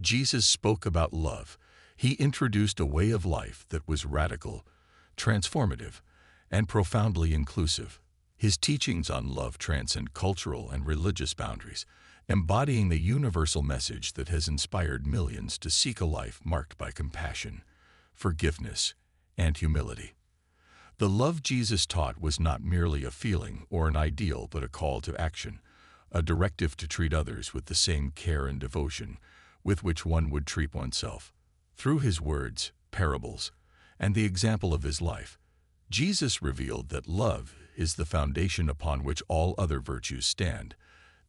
Jesus spoke about love. He introduced a way of life that was radical, transformative, and profoundly inclusive. His teachings on love transcend cultural and religious boundaries, embodying the universal message that has inspired millions to seek a life marked by compassion, forgiveness, and humility. The love Jesus taught was not merely a feeling or an ideal, but a call to action, a directive to treat others with the same care and devotion with which one would treat oneself. Through his words, parables, and the example of his life, Jesus revealed that love is the foundation upon which all other virtues stand,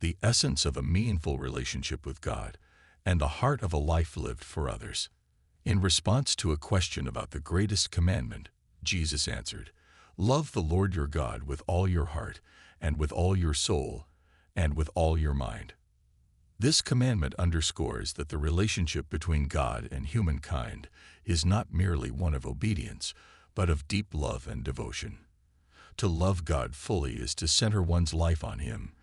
the essence of a meaningful relationship with God, and the heart of a life lived for others. In response to a question about the greatest commandment, Jesus answered, "Love the Lord your God with all your heart, and with all your soul, and with all your mind." This commandment underscores that the relationship between God and humankind is not merely one of obedience, but of deep love and devotion. To love God fully is to center one's life on Him,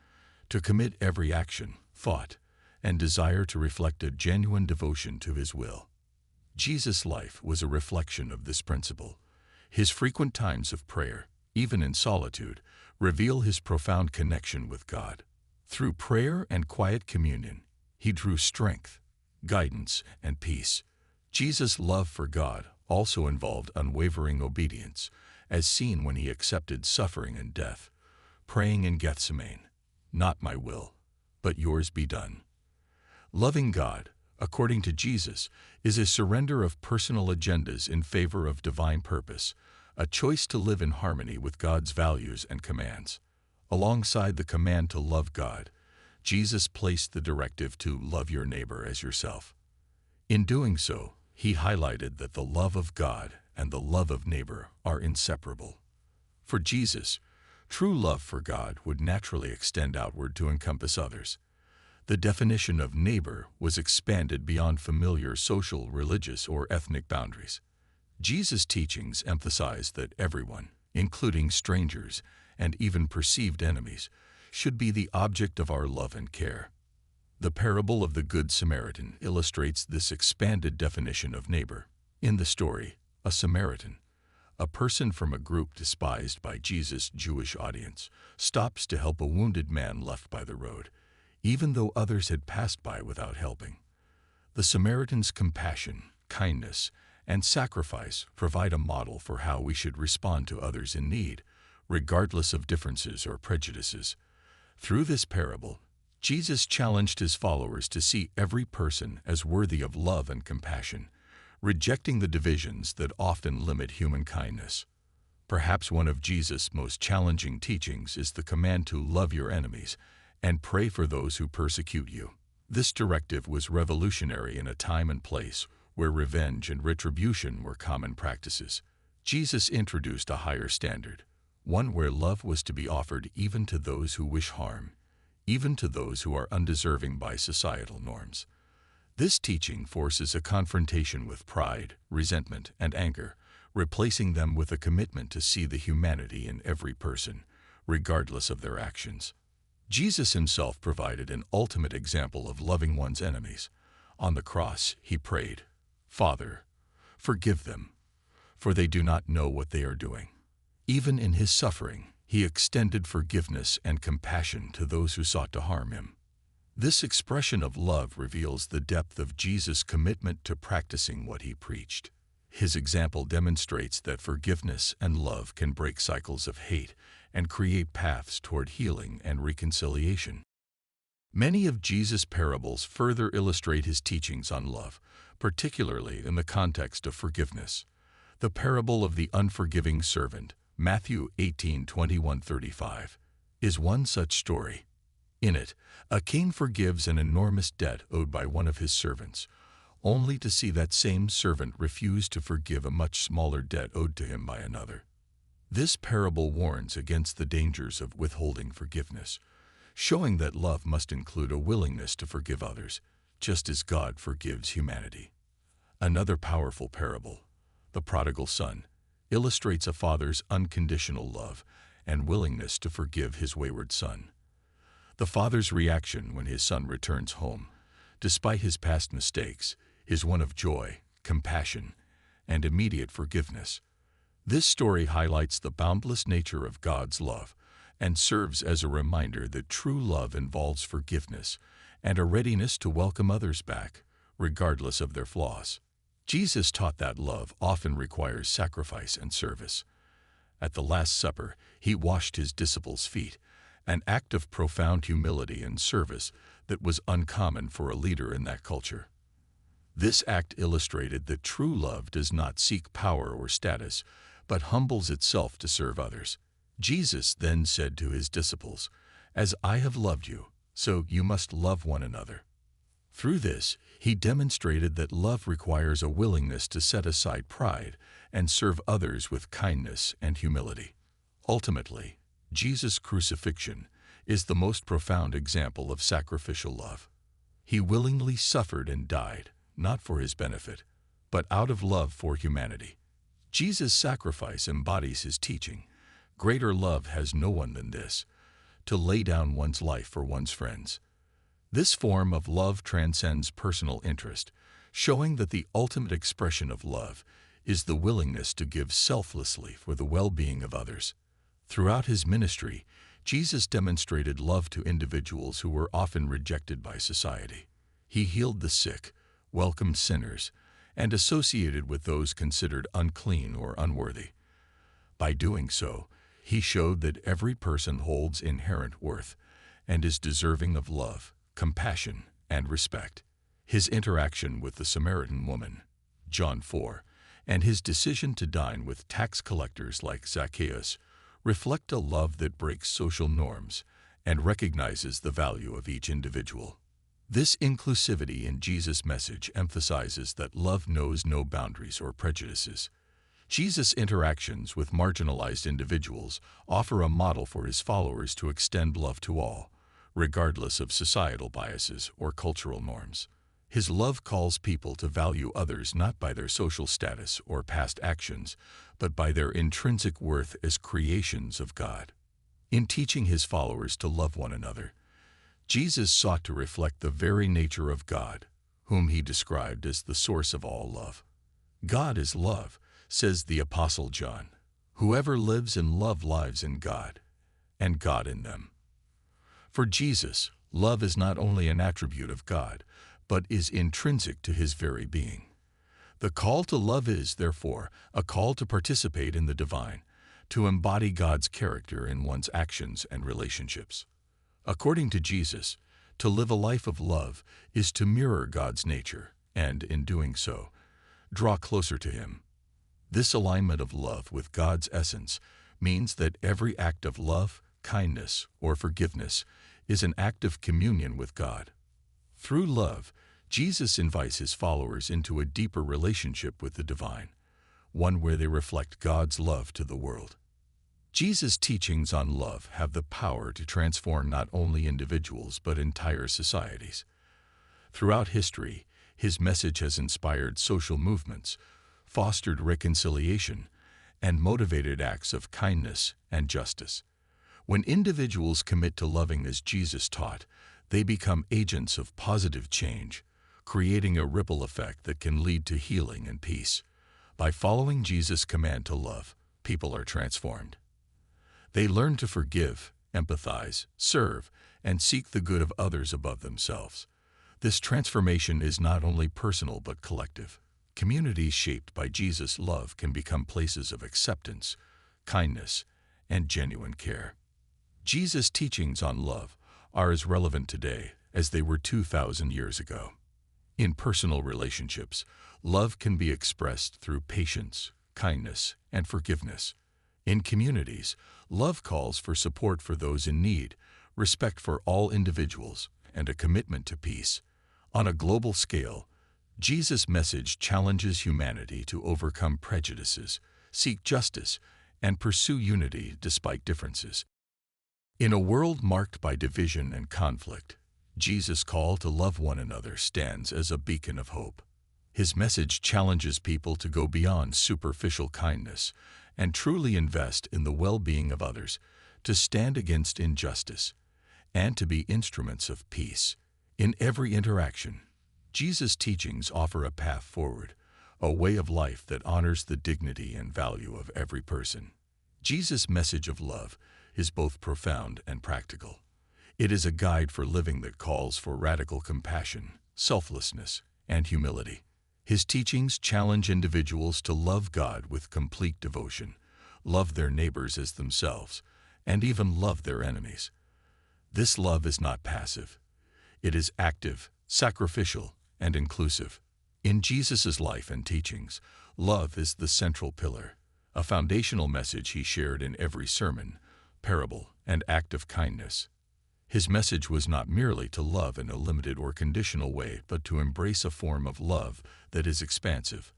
to commit every action, thought, and desire to reflect a genuine devotion to His will. Jesus' life was a reflection of this principle. His frequent times of prayer, even in solitude, reveal his profound connection with God. Through prayer and quiet communion, he drew strength, guidance, and peace. Jesus' love for God also involved unwavering obedience, as seen when he accepted suffering and death, praying in Gethsemane, "Not my will, but yours be done." Loving God, according to Jesus, is a surrender of personal agendas in favor of divine purpose, a choice to live in harmony with God's values and commands. Alongside the command to love God, Jesus placed the directive to love your neighbor as yourself. In doing so, he highlighted that the love of God and the love of neighbor are inseparable. For Jesus, true love for God would naturally extend outward to encompass others. The definition of neighbor was expanded beyond familiar social, religious, or ethnic boundaries. Jesus' teachings emphasized that everyone, including strangers and even perceived enemies, should be the object of our love and care. The parable of the Good Samaritan illustrates this expanded definition of neighbor. In the story, a Samaritan, a person from a group despised by Jesus' Jewish audience, stops to help a wounded man left by the road, even though others had passed by without helping. The Samaritan's compassion, kindness, and sacrifice provide a model for how we should respond to others in need, regardless of differences or prejudices. Through this parable, Jesus challenged his followers to see every person as worthy of love and compassion, rejecting the divisions that often limit human kindness. Perhaps one of Jesus' most challenging teachings is the command to love your enemies and pray for those who persecute you. This directive was revolutionary in a time and place where revenge and retribution were common practices. Jesus introduced a higher standard, one where love was to be offered even to those who wish harm, even to those who are undeserving by societal norms. This teaching forces a confrontation with pride, resentment, and anger, replacing them with a commitment to see the humanity in every person, regardless of their actions. Jesus himself provided an ultimate example of loving one's enemies. On the cross, he prayed, "Father, forgive them, for they do not know what they are doing." Even in his suffering, he extended forgiveness and compassion to those who sought to harm him. This expression of love reveals the depth of Jesus' commitment to practicing what he preached. His example demonstrates that forgiveness and love can break cycles of hate and create paths toward healing and reconciliation. Many of Jesus' parables further illustrate his teachings on love, particularly in the context of forgiveness. The parable of the unforgiving servant, Matthew 18:21-35, is one such story. In it, a king forgives an enormous debt owed by one of his servants, only to see that same servant refuse to forgive a much smaller debt owed to him by another. This parable warns against the dangers of withholding forgiveness, showing that love must include a willingness to forgive others, just as God forgives humanity. Another powerful parable, the prodigal son, illustrates a father's unconditional love and willingness to forgive his wayward son. The father's reaction when his son returns home despite his past mistakes, is one of joy, compassion, and immediate forgiveness. This story highlights the boundless nature of God's love and serves as a reminder that true love involves forgiveness and a readiness to welcome others back, regardless of their flaws. Jesus taught that love often requires sacrifice and service. At the Last Supper, he washed his disciples' feet, an act of profound humility and service that was uncommon for a leader in that culture. This act illustrated that true love does not seek power or status, but humbles itself to serve others. Jesus then said to his disciples, "As I have loved you, so you must love one another." Through this, he demonstrated that love requires a willingness to set aside pride and serve others with kindness and humility. Ultimately, Jesus' crucifixion is the most profound example of sacrificial love. He willingly suffered and died, not for his benefit, but out of love for humanity. Jesus' sacrifice embodies his teaching. Greater love has no one than this, to lay down one's life for one's friends. This form of love transcends personal interest, showing that the ultimate expression of love is the willingness to give selflessly for the well-being of others. Throughout his ministry, Jesus demonstrated love to individuals who were often rejected by society. He healed the sick, welcomed sinners, and associated with those considered unclean or unworthy. By doing so, he showed that every person holds inherent worth and is deserving of love, compassion, and respect. His interaction with the Samaritan woman, John 4, and his decision to dine with tax collectors like Zacchaeus reflect a love that breaks social norms and recognizes the value of each individual. This inclusivity in Jesus' message emphasizes that love knows no boundaries or prejudices. Jesus' interactions with marginalized individuals offer a model for his followers to extend love to all, regardless of societal biases or cultural norms. His love calls people to value others not by their social status or past actions, but by their intrinsic worth as creations of God. In teaching his followers to love one another, Jesus sought to reflect the very nature of God, whom he described as the source of all love. God is love, says the Apostle John. Whoever lives in love lives in God, and God in them. For Jesus, love is not only an attribute of God, but is intrinsic to his very being. The call to love is, therefore, a call to participate in the divine, to embody God's character in one's actions and relationships. According to Jesus, to live a life of love is to mirror God's nature and, in doing so, draw closer to him. This alignment of love with God's essence means that every act of love, kindness, or forgiveness is an act of communion with God. Through love, Jesus invites his followers into a deeper relationship with the divine, one where they reflect God's love to the world. Jesus' teachings on love have the power to transform not only individuals but entire societies. Throughout history, his message has inspired social movements, fostered reconciliation, and motivated acts of kindness and justice. When individuals commit to loving as Jesus taught, they become agents of positive change, creating a ripple effect that can lead to healing and peace. By following Jesus' command to love, people are transformed. They learn to forgive, empathize, serve, and seek the good of others above themselves. This transformation is not only personal but collective. Communities shaped by Jesus' love can become places of acceptance, kindness, and genuine care. Jesus' teachings on love are as relevant today as they were 2,000 years ago. In personal relationships, love can be expressed through patience, kindness, and forgiveness. In communities, love calls for support for those in need, respect for all individuals, and a commitment to peace. On a global scale, Jesus' message challenges humanity to overcome prejudices, seek justice, and pursue unity despite differences. In a world marked by division and conflict, Jesus' call to love one another stands as a beacon of hope. His message challenges people to go beyond superficial kindness and truly invest in the well-being of others, to stand against injustice, and to be instruments of peace. In every interaction, Jesus' teachings offer a path forward, a way of life that honors the dignity and value of every person. Jesus' message of love is both profound and practical. It is a guide for living that calls for radical compassion, selflessness, and humility. His teachings challenge individuals to love God with complete devotion, love their neighbors as themselves, and even love their enemies. This love is not passive. It is active, sacrificial, and inclusive. In Jesus' life and teachings, love is the central pillar, a foundational message he shared in every sermon, parable, and act of kindness. His message was not merely to love in a limited or conditional way, but to embrace a form of love that is expansive,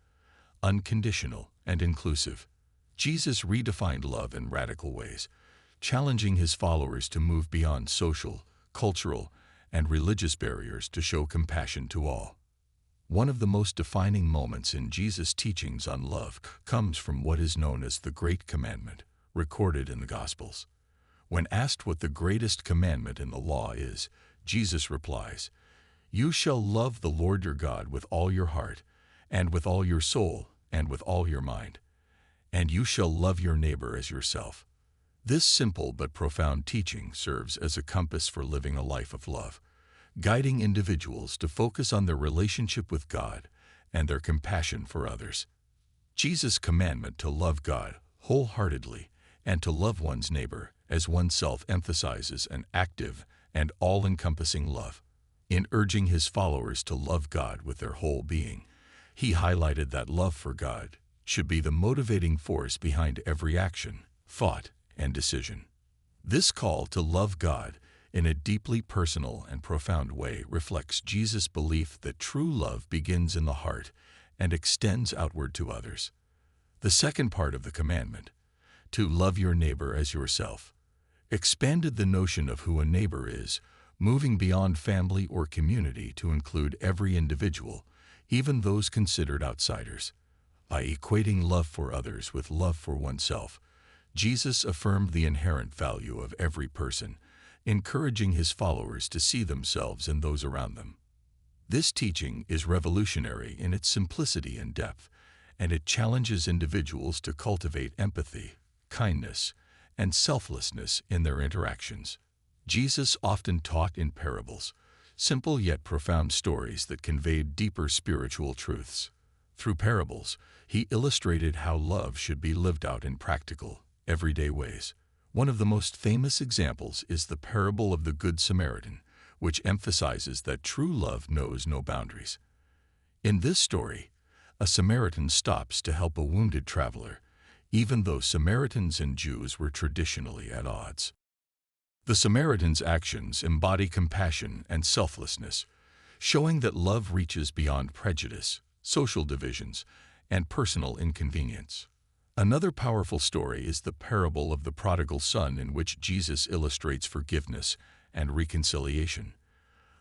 unconditional, and inclusive. Jesus redefined love in radical ways, challenging his followers to move beyond social, cultural, and religious barriers to show compassion to all. One of the most defining moments in Jesus' teachings on love comes from what is known as the Great Commandment, recorded in the Gospels. When asked what the greatest commandment in the law is, Jesus replies, "You shall love the Lord your God with all your heart, and with all your soul, and with all your mind. And you shall love your neighbor as yourself." This simple but profound teaching serves as a compass for living a life of love, guiding individuals to focus on their relationship with God and their compassion for others. Jesus' commandment to love God wholeheartedly and to love one's neighbor as oneself emphasizes an active and all-encompassing love. In urging his followers to love God with their whole being, he highlighted that love for God should be the motivating force behind every action, thought, and decision. This call to love God in a deeply personal and profound way reflects Jesus' belief that true love begins in the heart and extends outward to others. The second part of the commandment, to love your neighbor as yourself, expanded the notion of who a neighbor is, moving beyond family or community to include every individual, even those considered outsiders. By equating love for others with love for oneself, Jesus affirmed the inherent value of every person, encouraging his followers to see themselves and those around them. This teaching is revolutionary in its simplicity and depth, and it challenges individuals to cultivate empathy, kindness, and selflessness in their interactions. Jesus often taught in parables, simple yet profound stories that conveyed deeper spiritual truths. Through parables, he illustrated how love should be lived out in practical, everyday ways. One of the most famous examples is the parable of the Good Samaritan, which emphasizes that true love knows no boundaries. In this story, a Samaritan stops to help a wounded traveler, even though Samaritans and Jews were traditionally at odds. The Samaritan's actions embody compassion and selflessness, showing that love reaches beyond prejudice, social divisions, and personal inconvenience. Another powerful story is the parable of the prodigal son, in which Jesus illustrates forgiveness and reconciliation.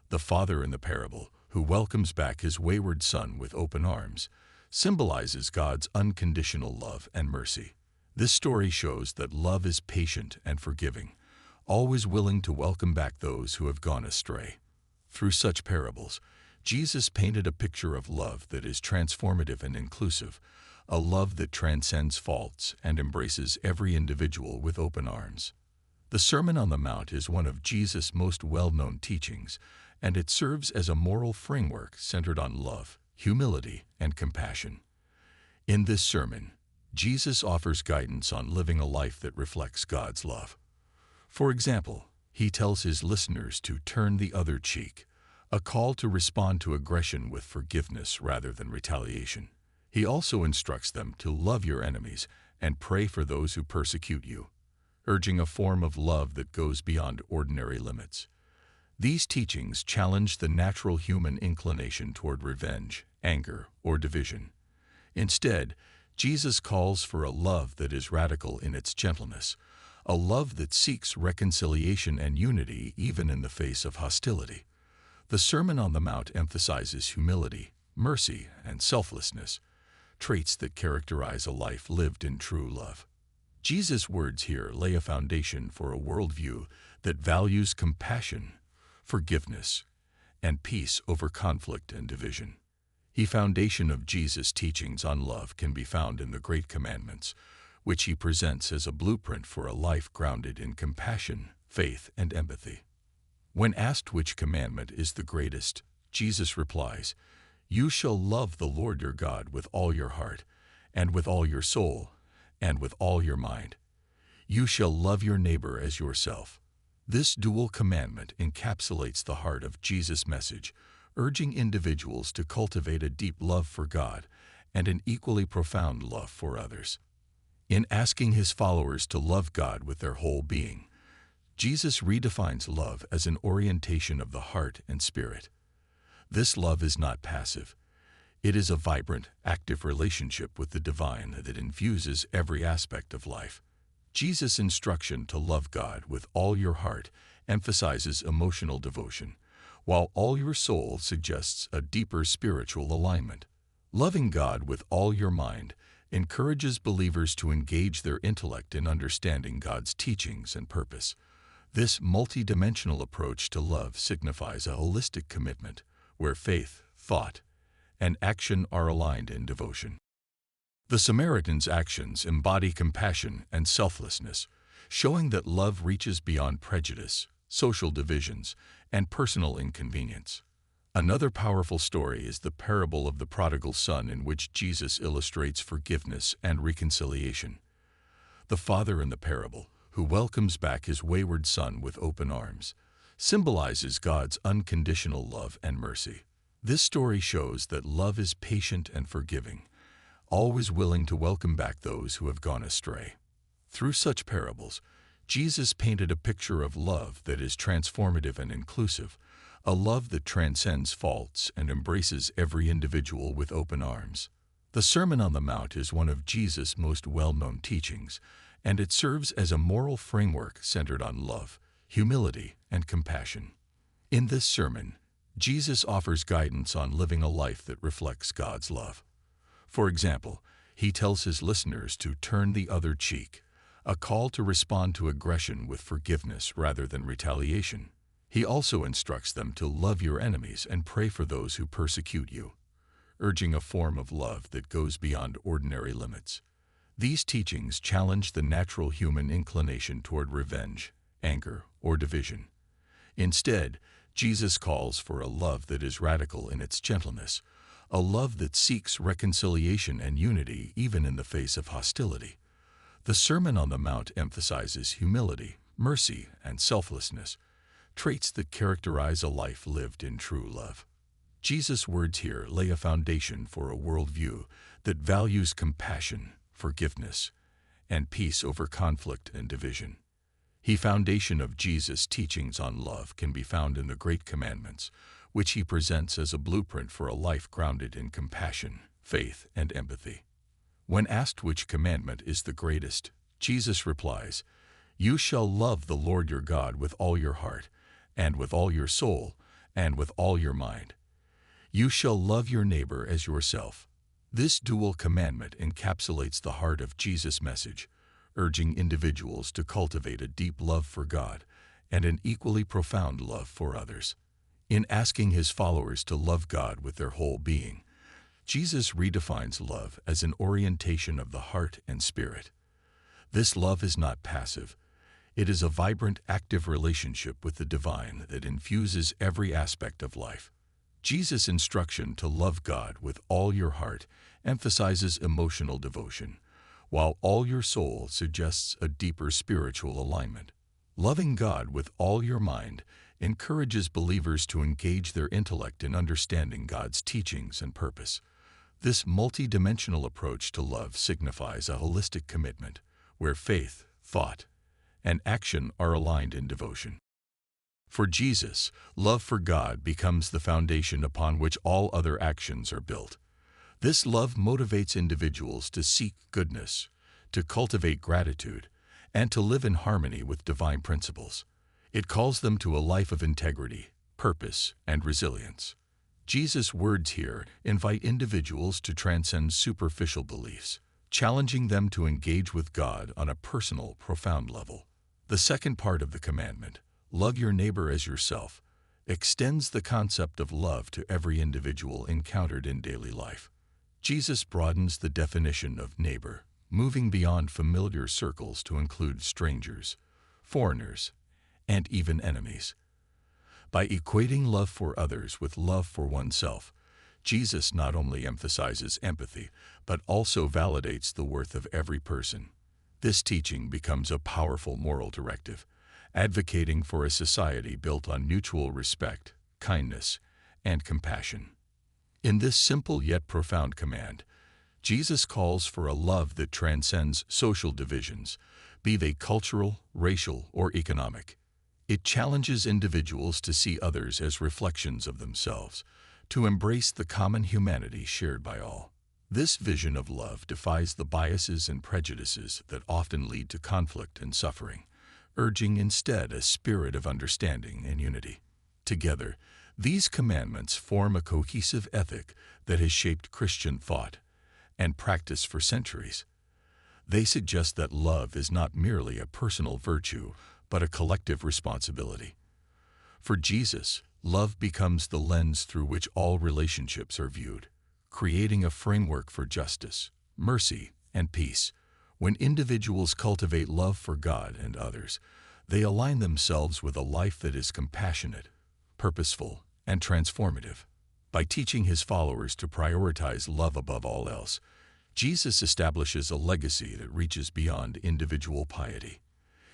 The father in the parable, who welcomes back his wayward son with open arms, symbolizes God's unconditional love and mercy. This story shows that love is patient and forgiving, always willing to welcome back those who have gone astray. Through such parables, Jesus painted a picture of love that is transformative and inclusive, a love that transcends faults and embraces every individual with open arms. The Sermon on the Mount is one of Jesus' most well-known teachings, and it serves as a moral framework centered on love, humility, and compassion. In this sermon, Jesus offers guidance on living a life that reflects God's love. For example, he tells his listeners to turn the other cheek, a call to respond to aggression with forgiveness rather than retaliation. He also instructs them to love your enemies and pray for those who persecute you, urging a form of love that goes beyond ordinary limits. These teachings challenge the natural human inclination toward revenge, anger, or division. Instead, Jesus calls for a love that is radical in its gentleness, a love that seeks reconciliation and unity even in the face of hostility. The Sermon on the Mount emphasizes humility, mercy, and selflessness, traits that characterize a life lived in true love. Jesus' words here lay a foundation for a worldview that values compassion, forgiveness, and peace over conflict and division. The foundation of Jesus' teachings on love can be found in the Great Commandments, which he presents as a blueprint for a life grounded in compassion, faith, and empathy. When asked which commandment is the greatest, Jesus replies, "You shall love the Lord your God with all your heart, and with all your soul, and with all your mind. You shall love your neighbor as yourself." This dual commandment encapsulates the heart of Jesus' message, urging individuals to cultivate a deep love for God and an equally profound love for others. In asking his followers to love God with their whole being, Jesus redefines love as an orientation of the heart and spirit. This love is not passive. It is a vibrant, active relationship with the divine that infuses every aspect of life. Jesus' instruction to love God with all your heart emphasizes emotional devotion, while all your soul suggests a deeper spiritual alignment. Loving God with all your mind encourages believers to engage their intellect in understanding God's teachings and purpose. This multidimensional approach to love signifies a holistic commitment where faith, thought, and action are aligned in devotion. The Samaritan's actions embody compassion and selflessness, showing that love reaches beyond prejudice, social divisions, and personal inconvenience. Another powerful story is the parable of the prodigal son, in which Jesus illustrates forgiveness and reconciliation. The father in the parable, who welcomes back his wayward son with open arms, symbolizes God's unconditional love and mercy. This story shows that love is patient and forgiving, always willing to welcome back those who have gone astray. Through such parables, Jesus painted a picture of love that is transformative and inclusive, a love that transcends faults and embraces every individual with open arms. The Sermon on the Mount is one of Jesus' most well-known teachings, and it serves as a moral framework centered on love, humility, and compassion. In this sermon, Jesus offers guidance on living a life that reflects God's love. For example, he tells his listeners to turn the other cheek, a call to respond to aggression with forgiveness rather than retaliation. He also instructs them to love your enemies and pray for those who persecute you, urging a form of love that goes beyond ordinary limits. These teachings challenge the natural human inclination toward revenge, anger, or division. Instead, Jesus calls for a love that is radical in its gentleness, a love that seeks reconciliation and unity even in the face of hostility. The Sermon on the Mount emphasizes humility, mercy, and selflessness, traits that characterize a life lived in true love. Jesus' words here lay a foundation for a worldview that values compassion, forgiveness, and peace over conflict and division. The foundation of Jesus' teachings on love can be found in the Great Commandments, which he presents as a blueprint for a life grounded in compassion, faith, and empathy. When asked which commandment is the greatest, Jesus replies, "You shall love the Lord your God with all your heart, and with all your soul, and with all your mind. You shall love your neighbor as yourself." This dual commandment encapsulates the heart of Jesus' message, urging individuals to cultivate a deep love for God and an equally profound love for others. In asking his followers to love God with their whole being, Jesus redefines love as an orientation of the heart and spirit. This love is not passive. It is a vibrant, active relationship with the divine that infuses every aspect of life. Jesus' instruction to love God with all your heart emphasizes emotional devotion, while all your soul suggests a deeper spiritual alignment. Loving God with all your mind encourages believers to engage their intellect in understanding God's teachings and purpose. This multidimensional approach to love signifies a holistic commitment where faith, thought, and action are aligned in devotion. For Jesus, love for God becomes the foundation upon which all other actions are built. This love motivates individuals to seek goodness, to cultivate gratitude, and to live in harmony with divine principles. It calls them to a life of integrity, purpose, and resilience. Jesus' words here invite individuals to transcend superficial beliefs, challenging them to engage with God on a personal, profound level. The second part of the commandment, love your neighbor as yourself, extends the concept of love to every individual encountered in daily life. Jesus broadens the definition of neighbor, moving beyond familiar circles to include strangers, foreigners, and even enemies. By equating love for others with love for oneself, Jesus not only emphasizes empathy, but also validates the worth of every person. This teaching becomes a powerful moral directive, advocating for a society built on mutual respect, kindness, and compassion. In this simple yet profound command, Jesus calls for a love that transcends social divisions, be they cultural, racial, or economic. It challenges individuals to see others as reflections of themselves, to embrace the common humanity shared by all. This vision of love defies the biases and prejudices that often lead to conflict and suffering, urging instead a spirit of understanding and unity. Together, these commandments form a cohesive ethic that has shaped Christian thought and practice for centuries. They suggest that love is not merely a personal virtue, but a collective responsibility. For Jesus, love becomes the lens through which all relationships are viewed, creating a framework for justice, mercy, and peace. When individuals cultivate love for God and others, they align themselves with a life that is compassionate, purposeful, and transformative. By teaching his followers to prioritize love above all else, Jesus establishes a legacy that reaches beyond individual piety.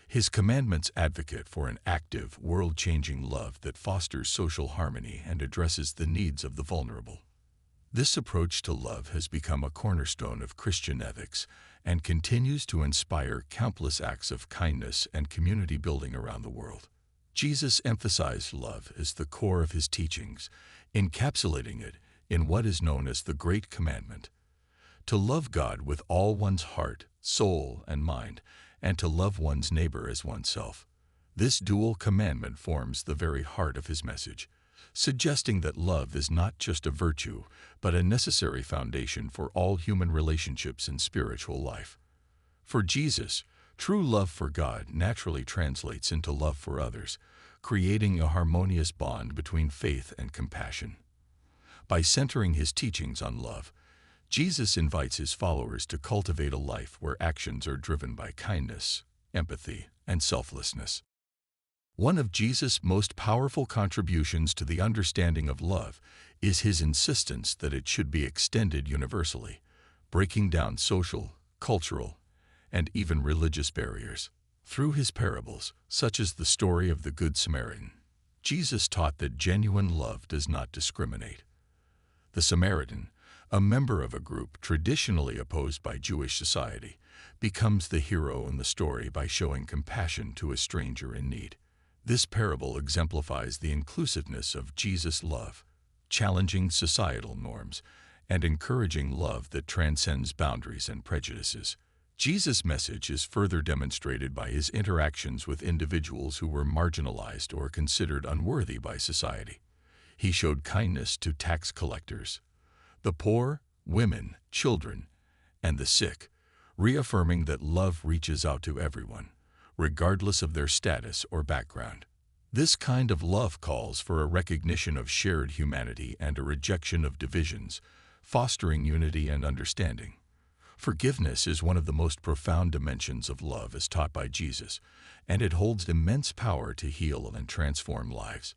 His commandments advocate for an active, world-changing love that fosters social harmony and addresses the needs of the vulnerable. This approach to love has become a cornerstone of Christian ethics and continues to inspire countless acts of kindness and community building around the world. Jesus emphasized love as the core of his teachings, encapsulating it in what is known as the Great Commandment: to love God with all one's heart, soul, and mind, and to love one's neighbor as oneself. This dual commandment forms the very heart of his message, suggesting that love is not just a virtue, but a necessary foundation for all human relationships and spiritual life. For Jesus, true love for God naturally translates into love for others, creating a harmonious bond between faith and compassion. By centering his teachings on love, Jesus invites his followers to cultivate a life where actions are driven by kindness, empathy, and selflessness. One of Jesus' most powerful contributions to the understanding of love is his insistence that it should be extended universally, breaking down social, cultural, and even religious barriers. Through his parables, such as the story of the Good Samaritan, Jesus taught that genuine love does not discriminate. The Samaritan, a member of a group traditionally opposed by Jewish society, becomes the hero in the story by showing compassion to a stranger in need. This parable exemplifies the inclusiveness of Jesus' love, challenging societal norms and encouraging love that transcends boundaries and prejudices. Jesus' message is further demonstrated by his interactions with individuals who were marginalized or considered unworthy by society. He showed kindness to tax collectors, the poor, women, children, and the sick, reaffirming that love reaches out to everyone, regardless of their status or background. This kind of love calls for a recognition of shared humanity and a rejection of divisions, fostering unity and understanding. Forgiveness is one of the most profound dimensions of love as taught by Jesus, and it holds immense power to heal and transform lives.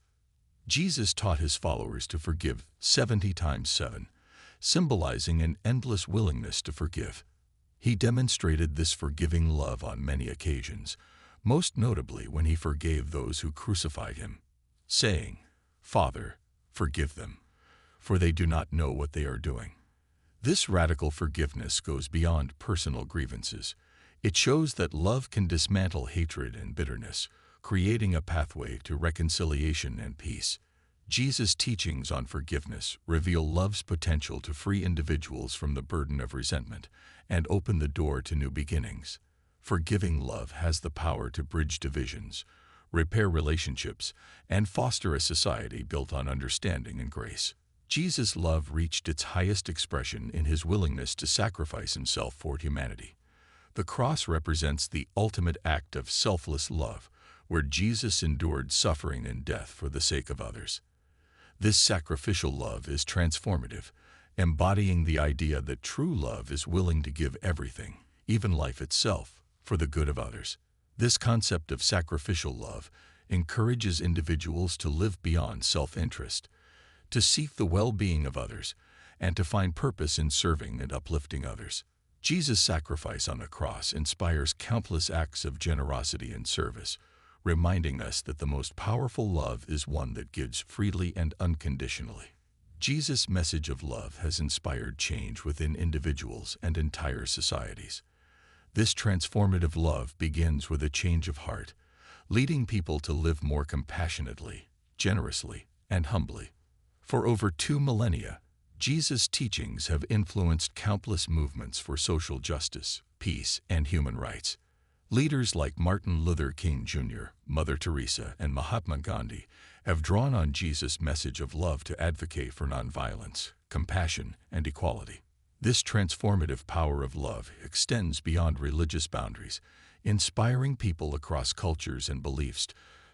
Jesus taught his followers to forgive 70 times 7, symbolizing an endless willingness to forgive. He demonstrated this forgiving love on many occasions, most notably when he forgave those who crucified him, saying, "Father, forgive them, for they do not know what they are doing." This radical forgiveness goes beyond personal grievances. It shows that love can dismantle hatred and bitterness, creating a pathway to reconciliation and peace. Jesus' teachings on forgiveness reveal love's potential to free individuals from the burden of resentment and open the door to new beginnings. Forgiving love has the power to bridge divisions, repair relationships, and foster a society built on understanding and grace. Jesus' love reached its highest expression in his willingness to sacrifice himself for humanity. The cross represents the ultimate act of selfless love, where Jesus endured suffering and death for the sake of others. This sacrificial love is transformative, embodying the idea that true love is willing to give everything, even life itself, for the good of others. This concept of sacrificial love encourages individuals to live beyond self-interest, to seek the well-being of others, and to find purpose in serving and uplifting others. Jesus' sacrifice on the cross inspires countless acts of generosity and service, reminding us that the most powerful love is one that gives freely and unconditionally. Jesus' message of love has inspired change within individuals and entire societies. This transformative love begins with a change of heart, leading people to live more compassionately, generously, and humbly. For over 2 millennia, Jesus' teachings have influenced countless movements for social justice, peace, and human rights. Leaders like Martin Luther King Jr., Mother Teresa, and Mahatma Gandhi have drawn on Jesus' message of love to advocate for nonviolence, compassion, and equality. This transformative power of love extends beyond religious boundaries, inspiring people across cultures and beliefs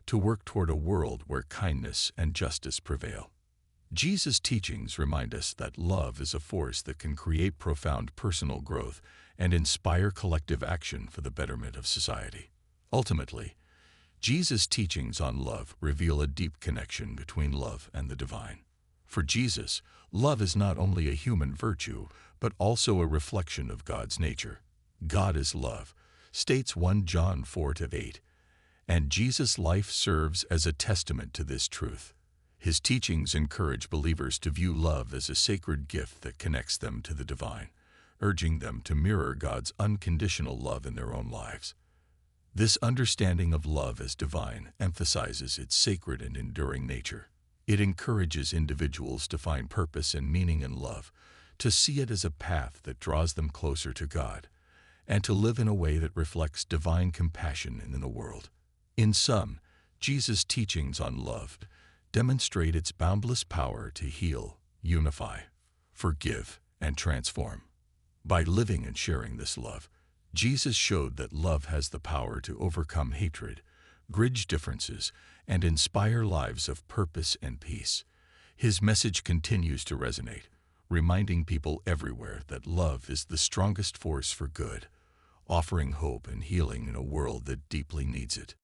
to work toward a world where kindness and justice prevail. Jesus' teachings remind us that love is a force that can create profound personal growth and inspire collective action for the betterment of society. Ultimately, Jesus' teachings on love reveal a deep connection between love and the divine. For Jesus, love is not only a human virtue, but also a reflection of God's nature. God is love, states 1 John 4-8, and Jesus' life serves as a testament to this truth. His teachings encourage believers to view love as a sacred gift that connects them to the divine, urging them to mirror God's unconditional love in their own lives. This understanding of love as divine emphasizes its sacred and enduring nature. It encourages individuals to find purpose and meaning in love, to see it as a path that draws them closer to God, and to live in a way that reflects divine compassion in the world. In sum, Jesus' teachings on love demonstrate its boundless power to heal, unify, forgive, and transform. By living and sharing this love, Jesus showed that love has the power to overcome hatred, bridge differences, and inspire lives of purpose and peace. His message continues to resonate, reminding people everywhere that love is the strongest force for good, offering hope and healing in a world that deeply needs it.